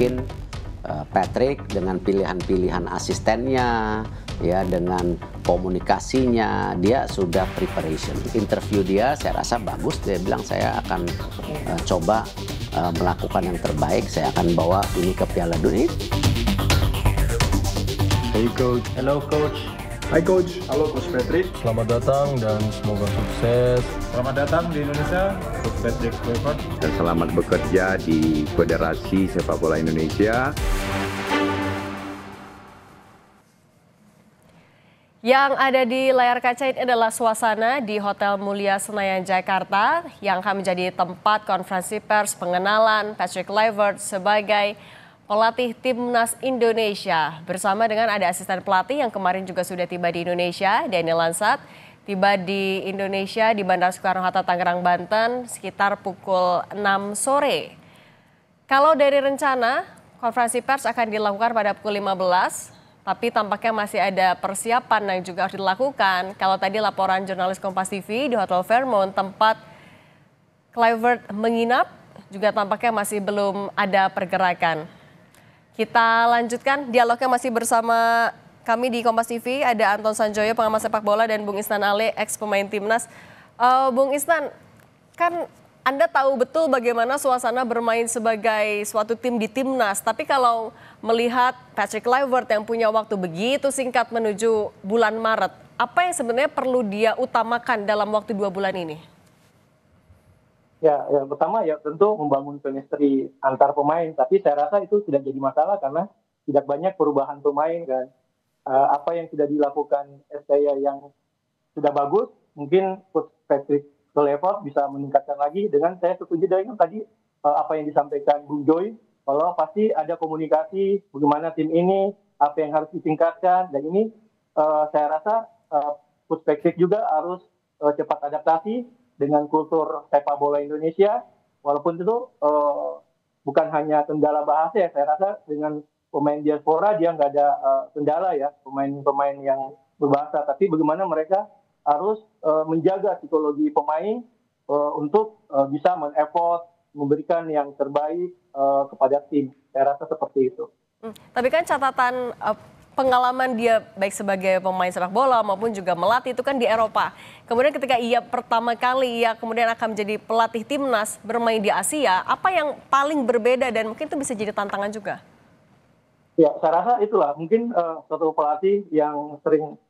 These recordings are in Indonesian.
mungkin Patrick dengan pilihan-pilihan asistennya, ya dengan komunikasinya, dia sudah preparation. Interview dia saya rasa bagus, dia bilang saya akan coba melakukan yang terbaik, saya akan bawa ini ke Piala Dunia. Hey coach. Hello coach. Hai coach. Halo Coach Patrick. Selamat datang dan semoga sukses. Selamat datang di Indonesia, Coach Patrick Kluivert. Dan selamat bekerja di Federasi Sepak Bola Indonesia. Yang ada di layar kaca ini adalah suasana di Hotel Mulia Senayan, Jakarta yang akan menjadi tempat konferensi pers pengenalan Patrick Kluivert sebagai pelatih Timnas Indonesia. Bersama dengan ada asisten pelatih yang kemarin juga sudah tiba di Indonesia, Daniel Lansat, tiba di Indonesia di Bandara Soekarno-Hatta, Tangerang, Banten sekitar pukul 6 sore. Kalau dari rencana, konferensi pers akan dilakukan pada pukul 15, tapi tampaknya masih ada persiapan yang juga harus dilakukan. Kalau tadi laporan jurnalis Kompas TV di Hotel Fairmont, tempat Kluivert menginap, juga tampaknya masih belum ada pergerakan. Kita lanjutkan dialognya masih bersama kami di Kompas TV. Ada Anton Sanjoyo, pengamat sepak bola, dan Bung Isnan Ale, ex pemain Timnas. Bung Isnan, kan Anda tahu betul bagaimana suasana bermain sebagai suatu tim di Timnas. Tapi kalau melihat Patrick Kluivert yang punya waktu begitu singkat menuju bulan Maret, apa yang sebenarnya perlu dia utamakan dalam waktu 2 bulan ini? Ya, yang pertama ya tentu membangun chemistry antar pemain. Tapi saya rasa itu tidak jadi masalah karena tidak banyak perubahan pemain kan. Apa yang sudah dilakukan STY yang sudah bagus, mungkin Coach Patrick Kluivert bisa meningkatkan lagi. Dengan saya setuju dengan tadi apa yang disampaikan Bung Joy, kalau pasti ada komunikasi bagaimana tim ini, apa yang harus ditingkatkan, dan ini saya rasa Coach Patrick juga harus cepat adaptasi dengan kultur sepak bola Indonesia. Walaupun itu bukan hanya kendala bahasa ya, saya rasa dengan pemain diaspora dia nggak ada kendala ya, pemain-pemain yang berbahasa, tapi bagaimana mereka harus menjaga psikologi pemain untuk bisa men-effort, memberikan yang terbaik kepada tim. Saya rasa seperti itu. Tapi kan catatan pengalaman dia baik sebagai pemain sepak bola maupun juga melatih itu kan di Eropa. Kemudian ketika ia pertama kali kemudian akan menjadi pelatih Timnas bermain di Asia, apa yang paling berbeda dan mungkin itu bisa jadi tantangan juga? Ya, saya rasa itulah mungkin suatu pelatih yang sering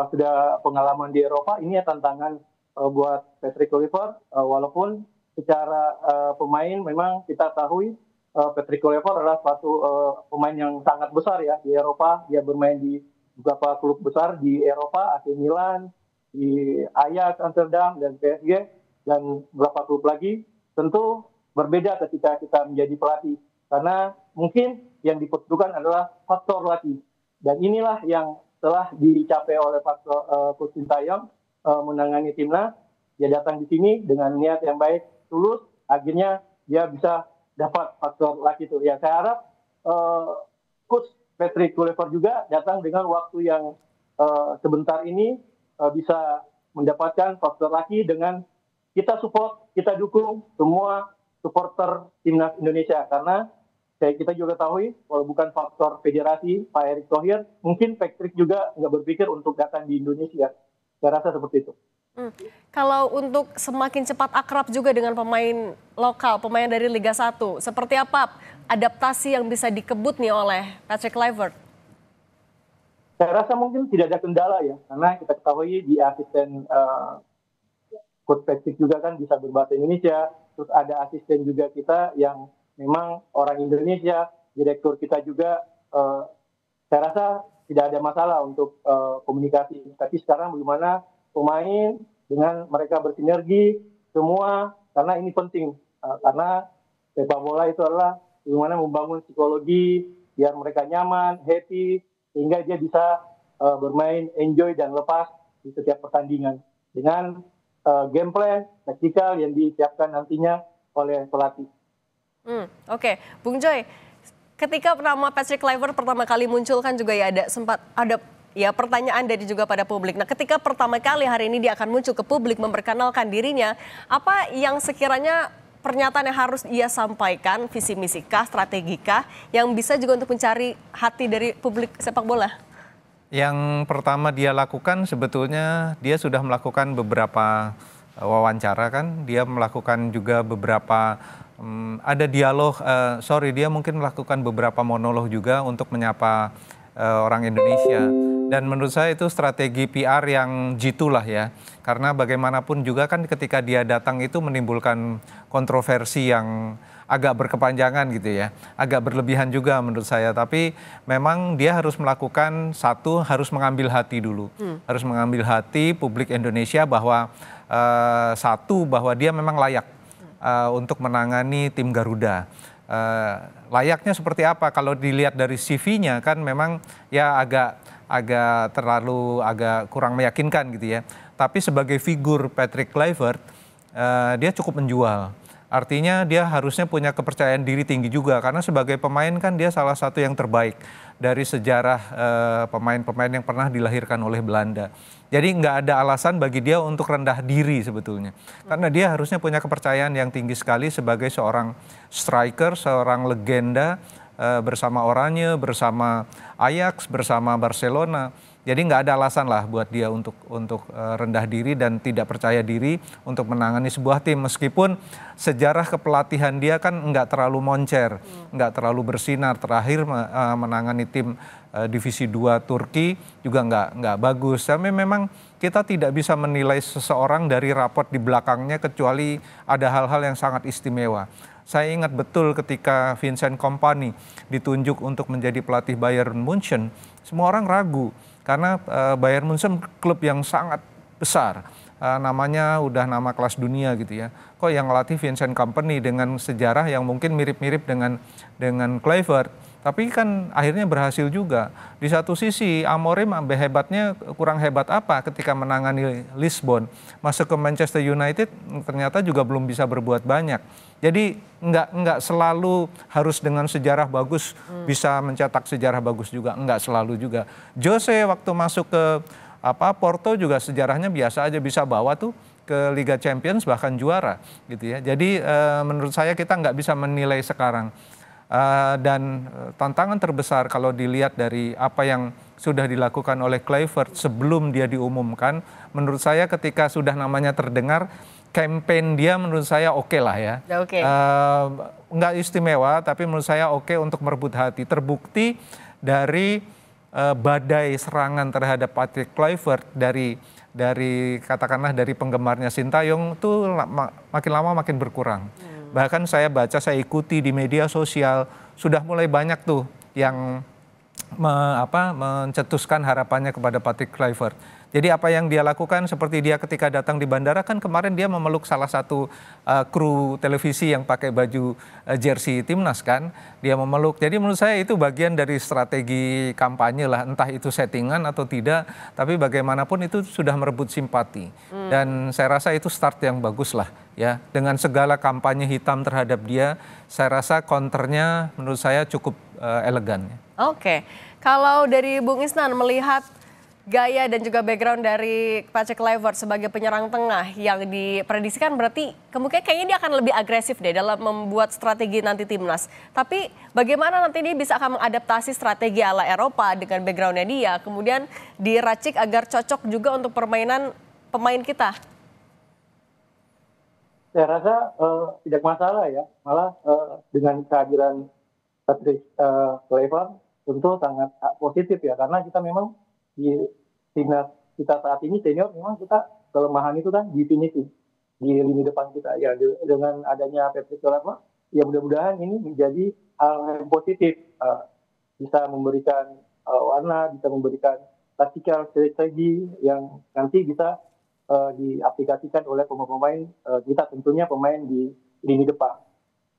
sudah pengalaman di Eropa, ini ya tantangan buat Patrick Kluivert. Walaupun secara pemain memang kita tahu Patrick Kluivert adalah suatu pemain yang sangat besar ya di Eropa. Dia bermain di beberapa klub besar di Eropa, AC Milan, di Ajax Amsterdam dan PSG, dan beberapa klub lagi. Tentu berbeda ketika kita menjadi pelatih karena mungkin yang dibutuhkan adalah faktor latih, dan inilah yang telah dicapai oleh Coach Sintayong menangani timnas. Dia datang di sini dengan niat yang baik, tulus, akhirnya dia bisa dapat faktor latih itu. Ya, saya harap Coach Patrick Kluivert juga datang dengan waktu yang sebentar ini bisa mendapatkan faktor latih dengan kita support, kita dukung semua supporter timnas Indonesia, karena kita juga tahu, kalau bukan faktor federasi Pak Erick Thohir, mungkin Patrick juga nggak berpikir untuk datang di Indonesia. Saya rasa seperti itu. Kalau untuk semakin cepat akrab juga dengan pemain lokal, pemain dari Liga 1, seperti apa adaptasi yang bisa dikebut nih oleh Patrick Kluivert? Saya rasa mungkin tidak ada kendala ya, karena kita ketahui di asisten Coach Patrick juga kan bisa berbahasa Indonesia, terus ada asisten juga kita yang memang orang Indonesia, direktur kita juga, saya rasa tidak ada masalah untuk komunikasi. Tapi sekarang bagaimana pemain dengan mereka bersinergi semua, karena ini penting. Karena sepak bola itu adalah bagaimana membangun psikologi, biar mereka nyaman, happy, sehingga dia bisa bermain, enjoy, dan lepas di setiap pertandingan. Dengan game plan, taktikal yang disiapkan nantinya oleh pelatih. Oke, Bung Joy, ketika nama Patrick Kluivert pertama kali muncul kan juga ya sempat ada pertanyaan dari juga pada publik. Nah, ketika pertama kali hari ini dia akan muncul ke publik memperkenalkan dirinya, apa yang sekiranya pernyataan yang harus ia sampaikan, visi misi kah, strategi kah, yang bisa juga untuk mencari hati dari publik sepak bola? Yang pertama dia lakukan sebetulnya dia sudah melakukan beberapa wawancara kan, dia melakukan juga beberapa ada dialog, dia mungkin melakukan beberapa monolog juga untuk menyapa orang Indonesia. Dan menurut saya itu strategi PR yang jitu lah ya. Karena bagaimanapun juga kan ketika dia datang itu menimbulkan kontroversi yang agak berkepanjangan gitu ya. Agak berlebihan juga menurut saya. Tapi memang dia harus melakukan harus mengambil hati dulu. Harus mengambil hati publik Indonesia bahwa bahwa dia memang layak untuk menangani tim Garuda. Layaknya seperti apa? Kalau dilihat dari CV-nya kan memang ya agak kurang meyakinkan gitu ya. Tapi sebagai figur Patrick Kluivert, dia cukup menjual. Artinya dia harusnya punya kepercayaan diri tinggi juga karena sebagai pemain kan dia salah satu yang terbaik dari sejarah pemain-pemain yang pernah dilahirkan oleh Belanda. Jadi nggak ada alasan bagi dia untuk rendah diri sebetulnya. Karena dia harusnya punya kepercayaan yang tinggi sekali sebagai seorang striker, seorang legenda bersama Oranje, bersama Ajax, bersama Barcelona. Jadi nggak ada alasan lah buat dia untuk rendah diri dan tidak percaya diri untuk menangani sebuah tim. Meskipun sejarah kepelatihan dia kan nggak terlalu moncer, nggak terlalu bersinar. Terakhir menangani tim Divisi 2 Turki juga nggak bagus. Tapi memang kita tidak bisa menilai seseorang dari raport di belakangnya kecuali ada hal-hal yang sangat istimewa. Saya ingat betul ketika Vincent Kompany ditunjuk untuk menjadi pelatih Bayern Munchen, semua orang ragu. Karena Bayern Munchen klub yang sangat besar, namanya udah nama kelas dunia gitu ya. Kok yang ngelatih Vincent Kompany dengan sejarah yang mungkin mirip-mirip dengan Kluivert, tapi kan akhirnya berhasil juga. Di satu sisi Amorim hebatnya kurang hebat apa ketika menangani Lisbon, masuk ke Manchester United ternyata juga belum bisa berbuat banyak. Jadi nggak selalu harus dengan sejarah bagus bisa mencetak sejarah bagus juga, nggak selalu juga. Jose waktu masuk ke Porto juga sejarahnya biasa aja, bisa bawa tuh ke Liga Champions bahkan juara gitu ya. Jadi menurut saya kita nggak bisa menilai sekarang. Dan tantangan terbesar kalau dilihat dari apa yang sudah dilakukan oleh Kluivert sebelum dia diumumkan, menurut saya ketika sudah namanya terdengar, campaign dia menurut saya oke lah ya. Nggak istimewa, tapi menurut saya oke untuk merebut hati. Terbukti dari badai serangan terhadap Patrick Kluivert dari katakanlah dari penggemarnya Sintayong itu makin lama makin berkurang. Bahkan saya ikuti di media sosial sudah mulai banyak tuh yang mencetuskan harapannya kepada Patrick Kluivert. Jadi apa yang dia lakukan seperti dia ketika datang di bandara kan kemarin dia memeluk salah satu kru televisi yang pakai baju jersey timnas kan. Dia memeluk. Jadi menurut saya itu bagian dari strategi kampanye lah. Entah itu settingan atau tidak. Tapi bagaimanapun itu sudah merebut simpati. Dan saya rasa itu start yang bagus lah ya. Dengan segala kampanye hitam terhadap dia, saya rasa counternya menurut saya cukup elegan. Oke. Kalau dari Bung Isnan melihat gaya dan juga background dari Patrick Kluivert sebagai penyerang tengah yang diprediksikan berarti kemungkinan kayaknya dia akan lebih agresif deh dalam membuat strategi nanti timnas. Tapi bagaimana nanti dia bisa akan mengadaptasi strategi ala Eropa dengan backgroundnya dia, kemudian diracik agar cocok juga untuk permainan pemain kita? Saya rasa tidak masalah ya, malah dengan kehadiran Patrick Kluivert tentu sangat positif ya, karena kita memang di timnas kita saat ini senior memang kita kelemahan itu kan di finishing di lini depan kita ya. Dengan adanya Patrick Kluivert ya mudah-mudahan ini menjadi hal yang positif, bisa memberikan warna, bisa memberikan taktikal strategi yang nanti bisa diaplikasikan oleh pemain-pemain kita, tentunya pemain di lini depan.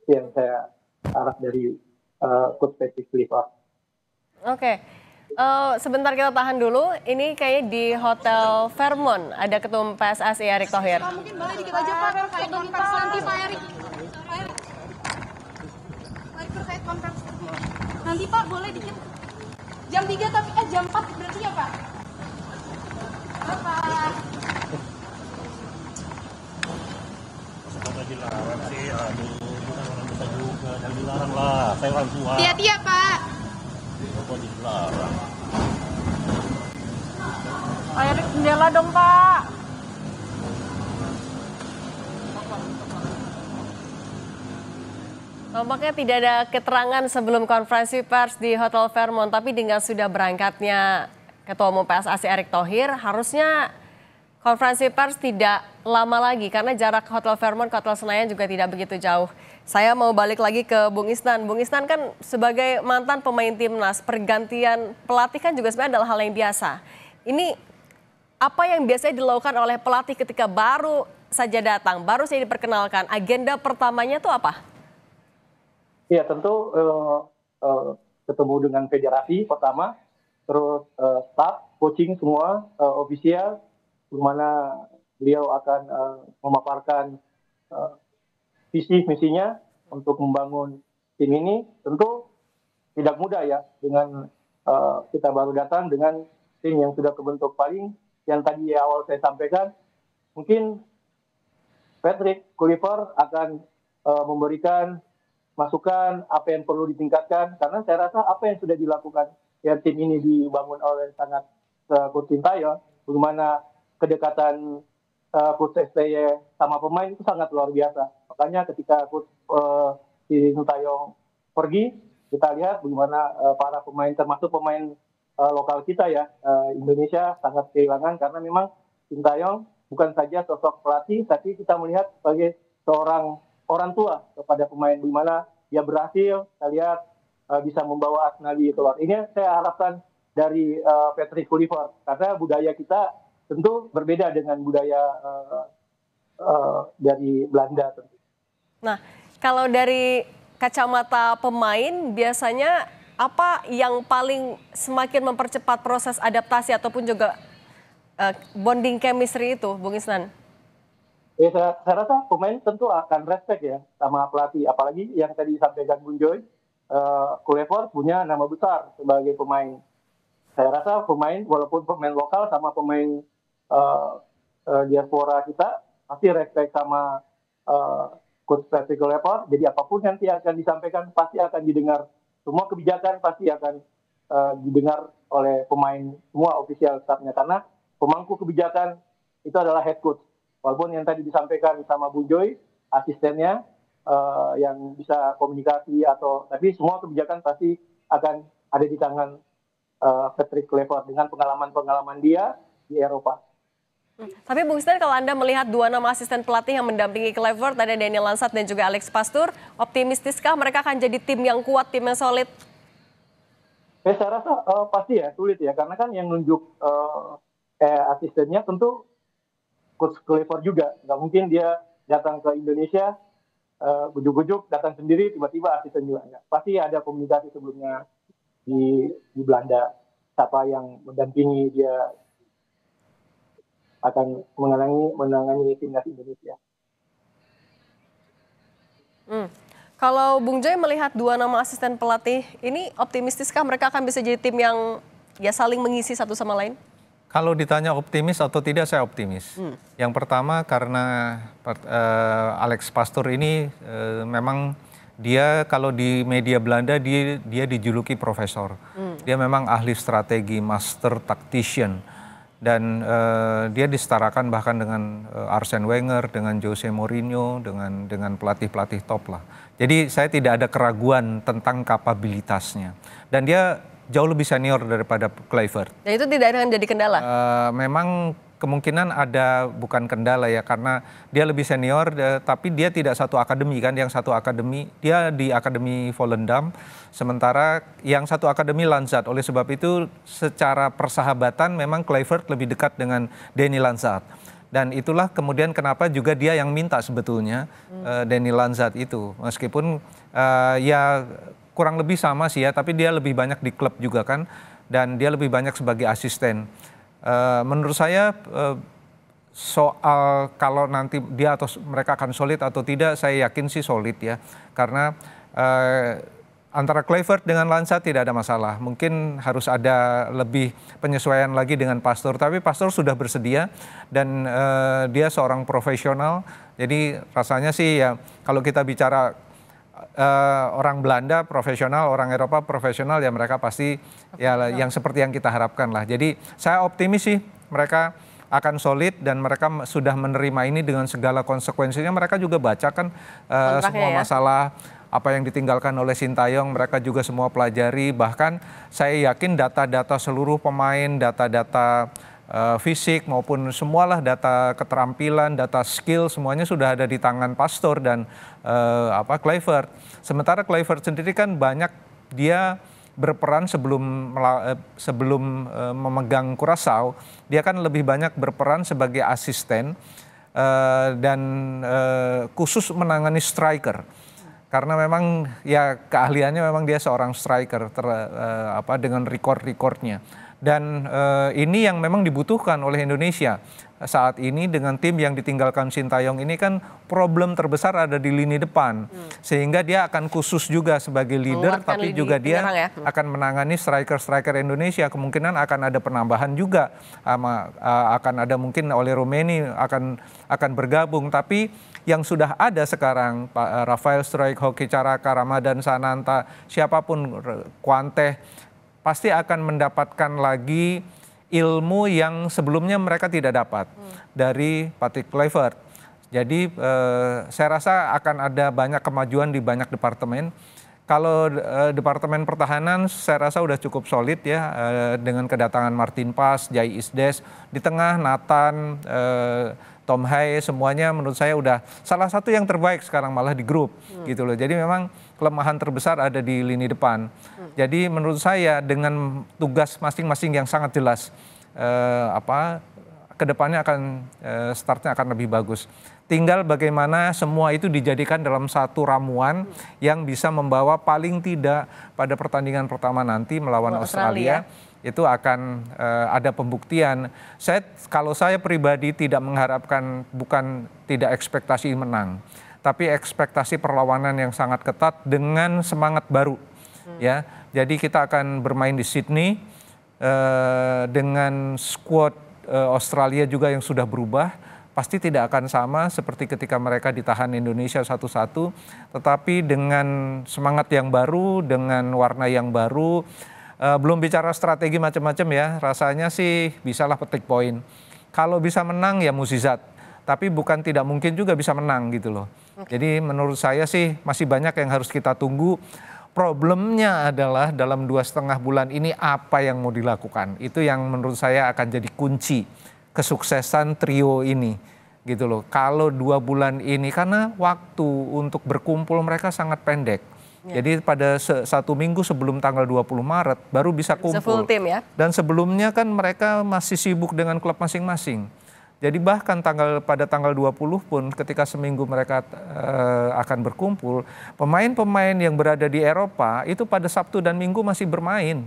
Itu yang saya harap dari Coach Patrick Kluivert. Oke. Sebentar kita tahan dulu. Ini kayaknya di Hotel Fairmont ada Ketum PSSI Erick Thohir. Pak, mungkin boleh dikit aja Pak terkait konferensi nanti Pak Erick. Terkait konferensi nanti Pak, boleh dikit. Jam 3 tapi jam 4 berarti ya Pak? Pak. Hati-hati ya Pak. Ayo jendela dong Pak. Nampaknya tidak ada keterangan sebelum konferensi pers di Hotel Fairmont, tapi dengan sudah berangkatnya Ketua Umum PSSI Erick Thohir, harusnya konferensi pers tidak lama lagi karena jarak Hotel Fairmont ke Hotel Senayan juga tidak begitu jauh. Saya mau balik lagi ke Bung Isnan. Bung Isnan kan sebagai mantan pemain timnas, pergantian pelatih kan juga sebenarnya adalah hal yang biasa. Ini apa yang biasanya dilakukan oleh pelatih ketika baru saja datang, baru saja diperkenalkan, agenda pertamanya itu apa? Ya tentu ketemu dengan federasi pertama, terus staff, coaching semua, ofisial, di mana beliau akan memaparkan visi misinya untuk membangun tim ini. Tentu tidak mudah ya dengan kita baru datang dengan tim yang sudah terbentuk. Paling yang tadi awal saya sampaikan, mungkin Patrick Kluivert akan memberikan masukan apa yang perlu ditingkatkan, karena saya rasa apa yang sudah dilakukan ya tim ini dibangun oleh sangat Coach Sintayong, bagaimana kedekatan Coach STY sama pemain itu sangat luar biasa. Makanya ketika Coach Sintayong pergi, kita lihat bagaimana para pemain, termasuk pemain lokal kita ya, Indonesia sangat kehilangan, karena memang Sintayong bukan saja sosok pelatih, tapi kita melihat sebagai seorang orang tua kepada pemain, di mana dia berhasil, saya lihat bisa membawa Asnawi keluar. Ini saya harapkan dari Patrick Kluivert, karena budaya kita tentu berbeda dengan budaya dari Belanda tentu. Nah, kalau dari kacamata pemain, biasanya apa yang paling semakin mempercepat proses adaptasi ataupun juga bonding chemistry itu, Bung Isnan? Ya, saya rasa pemain tentu akan respect ya sama pelatih, apalagi yang tadi disampaikan Bung Joy, Kluivert punya nama besar sebagai pemain. Saya rasa pemain, walaupun pemain lokal sama pemain diaspora kita, pasti respect sama Coach Patrick Kluivert. Jadi apapun nanti akan disampaikan pasti akan didengar. Semua kebijakan pasti akan didengar oleh pemain, semua official staff-nya, karena pemangku kebijakan itu adalah head coach. Walaupun yang tadi disampaikan sama Bung Joy, asistennya yang bisa komunikasi tapi semua kebijakan pasti akan ada di tangan Patrick Kluivert dengan pengalaman-pengalaman dia di Eropa. Tapi Bung Isnan, kalau Anda melihat dua nama asisten pelatih yang mendampingi Kluivert, ada Daniel Lansat dan juga Alex Pastur, optimistiskah mereka akan jadi tim yang kuat, tim yang solid? Saya rasa pasti ya, sulit ya, karena kan yang nunjuk asistennya tentu Coach Kluivert juga. Nggak mungkin dia datang ke Indonesia, gujuk-gujuk, datang sendiri, tiba-tiba asisten juga. Nggak. Pasti ada komunikasi sebelumnya di Belanda, siapa yang mendampingi dia akan menangani timnas Indonesia. Kalau Bung Joy melihat dua nama asisten pelatih ini, optimistiskah mereka akan bisa jadi tim yang ya saling mengisi satu sama lain? Kalau ditanya optimis atau tidak, saya optimis. Yang pertama karena Alex Pastur ini memang dia kalau di media Belanda dia dijuluki profesor. Dia memang ahli strategi, master tactician. Dan dia disetarakan bahkan dengan Arsene Wenger, dengan Jose Mourinho, dengan pelatih-pelatih top lah. Jadi saya tidak ada keraguan tentang kapabilitasnya. Dan dia jauh lebih senior daripada Kluivert. Dan itu tidak akan jadi kendala? Memang kemungkinan ada, bukan kendala ya, karena dia lebih senior, tapi dia tidak satu akademi kan, yang satu akademi, dia di Akademi Volendam, sementara yang satu akademi Lansat. Oleh sebab itu secara persahabatan memang Kluivert lebih dekat dengan Danny Lansat. Dan itulah kemudian kenapa juga dia yang minta sebetulnya Danny Lansat itu. Meskipun ya kurang lebih sama sih ya, tapi dia lebih banyak di klub juga kan, dan dia lebih banyak sebagai asisten. Menurut saya soal kalau nanti dia atau mereka akan solid atau tidak, saya yakin sih solid ya, karena antara Kluivert dengan Lansat tidak ada masalah. Mungkin harus ada lebih penyesuaian lagi dengan Pastur, tapi Pastur sudah bersedia dan dia seorang profesional. Jadi rasanya sih ya, kalau kita bicara orang Belanda profesional, orang Eropa profesional, ya mereka pasti ya yang seperti yang kita harapkan lah. Jadi saya optimis sih mereka akan solid dan mereka sudah menerima ini dengan segala konsekuensinya. Mereka juga baca kan semua masalah apa yang ditinggalkan oleh Sintayong, mereka juga semua pelajari. Bahkan saya yakin data-data seluruh pemain, data-data fisik maupun semualah data keterampilan, data skill semuanya sudah ada di tangan Pastore dan Kluivert. Sementara Kluivert sendiri kan banyak dia berperan sebelum memegang Curaçao, dia kan lebih banyak berperan sebagai asisten dan khusus menangani striker. Karena memang ya keahliannya memang dia seorang striker dengan record-recordnya. Dan ini yang memang dibutuhkan oleh Indonesia saat ini dengan tim yang ditinggalkan Sintayong ini kan problem terbesar ada di lini depan. Sehingga dia akan khusus juga sebagai leader, tapi juga dia akan menangani striker-striker Indonesia. Kemungkinan akan ada penambahan juga, akan ada mungkin oleh Romeni akan bergabung. Tapi yang sudah ada sekarang, Pak Rafael Struijk, Hoki Caraka, Ramadan Sananta, siapapun, Kwante, pasti akan mendapatkan lagi ilmu yang sebelumnya mereka tidak dapat dari Patrick Kluivert. Jadi saya rasa akan ada banyak kemajuan di banyak departemen. Kalau departemen pertahanan saya rasa udah cukup solid ya dengan kedatangan Martin Pas, Jai Isdes, di tengah Nathan, Tom Hai, semuanya menurut saya udah salah satu yang terbaik sekarang malah di grup gitu loh. Jadi memang kelemahan terbesar ada di lini depan. Jadi menurut saya dengan tugas masing-masing yang sangat jelas, kedepannya akan startnya akan lebih bagus. Tinggal bagaimana semua itu dijadikan dalam satu ramuan yang bisa membawa paling tidak pada pertandingan pertama nanti melawan Australia. Itu akan ada pembuktian. Kalau saya pribadi tidak mengharapkan, bukan tidak ekspektasi menang, tapi ekspektasi perlawanan yang sangat ketat dengan semangat baru. Ya, jadi kita akan bermain di Sydney dengan skuad Australia juga yang sudah berubah. Pasti tidak akan sama seperti ketika mereka ditahan Indonesia 1-1, tetapi dengan semangat yang baru, dengan warna yang baru. Belum bicara strategi macam-macam ya, rasanya sih bisalah petik poin. Kalau bisa menang ya mukjizat, tapi bukan tidak mungkin juga bisa menang gitu loh. Jadi menurut saya sih masih banyak yang harus kita tunggu. Problemnya adalah dalam 2,5 bulan ini apa yang mau dilakukan. Itu yang menurut saya akan jadi kunci kesuksesan trio ini gitu loh. Kalau 2 bulan ini karena waktu untuk berkumpul mereka sangat pendek. Jadi pada 1 minggu sebelum tanggal 20 Maret baru bisa kumpul. Full tim ya. Dan sebelumnya kan mereka masih sibuk dengan klub masing-masing. Jadi bahkan pada tanggal 20 pun ketika seminggu mereka akan berkumpul, pemain-pemain yang berada di Eropa itu pada Sabtu dan Minggu masih bermain.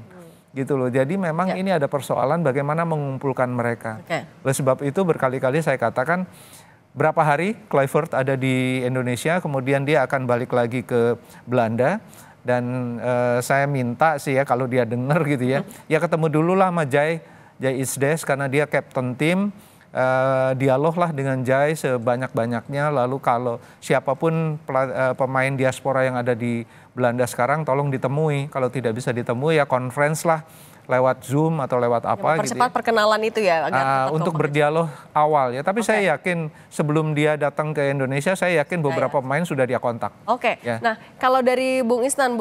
Gitu loh. Jadi memang ini ada persoalan bagaimana mengumpulkan mereka. Oleh sebab itu berkali-kali saya katakan berapa hari Kluivert ada di Indonesia, kemudian dia akan balik lagi ke Belanda. Dan saya minta sih ya kalau dia dengar gitu ya, ya ketemu dulu lah sama Jai Isdes karena dia captain tim. Dialog lah dengan Jai sebanyak-banyaknya. Lalu kalau siapapun pemain diaspora yang ada di Belanda sekarang tolong ditemui. Kalau tidak bisa ditemui ya conference lah lewat Zoom atau lewat apa gitu ya. Perkenalan itu ya agar untuk berdialog awal ya. Tapi saya yakin sebelum dia datang ke Indonesia, saya yakin beberapa pemain sudah dia kontak. Ya. Nah kalau dari Bung Isnan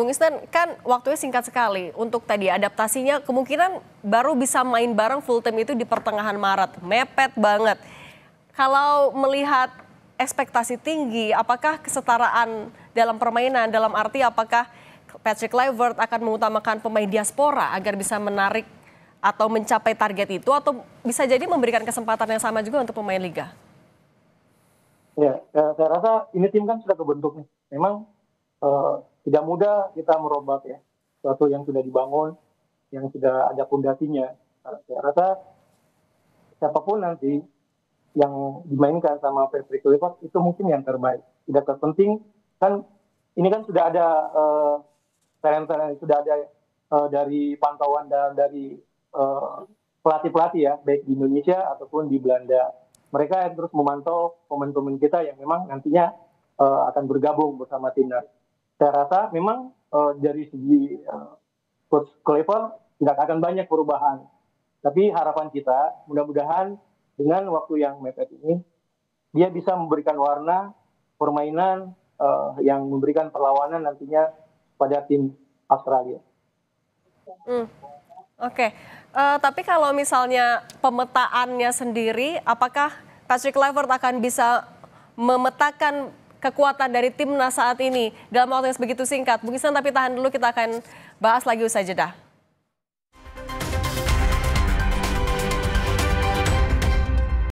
kan waktunya singkat sekali untuk tadi adaptasinya, kemungkinan baru bisa main bareng full team itu di pertengahan Maret, mepet banget. Kalau melihat ekspektasi tinggi, apakah kesetaraan dalam permainan, dalam arti apakah Patrick Kluivert akan mengutamakan pemain diaspora agar bisa menarik atau mencapai target itu, atau bisa jadi memberikan kesempatan yang sama juga untuk pemain liga? Ya, saya rasa ini tim kan sudah kebentuk nih. Memang tidak mudah kita merubah ya sesuatu yang sudah dibangun, yang sudah ada fondasinya. Saya rasa siapapun nanti yang dimainkan sama Patrick Kluivert itu mungkin yang terbaik. Tidak terpenting kan, ini kan sudah ada talent-talent sudah ada dari pantauan dan dari pelatih-pelatih ya, baik di Indonesia ataupun di Belanda. Mereka yang terus memantau pemain-pemain kita yang memang nantinya akan bergabung bersama timnas. saya rasa memang dari segi Coach Clifford tidak akan banyak perubahan. Tapi harapan kita mudah-mudahan dengan waktu yang mepet ini dia bisa memberikan warna permainan yang memberikan perlawanan nantinya pada tim Australia. Oke. Tapi kalau misalnya pemetaannya sendiri, apakah Patrick Kluivert akan bisa memetakan kekuatan dari timnas saat ini dalam waktu yang sebegitu singkat? Bung Ihsan, tapi tahan dulu, kita akan bahas lagi usai jeda.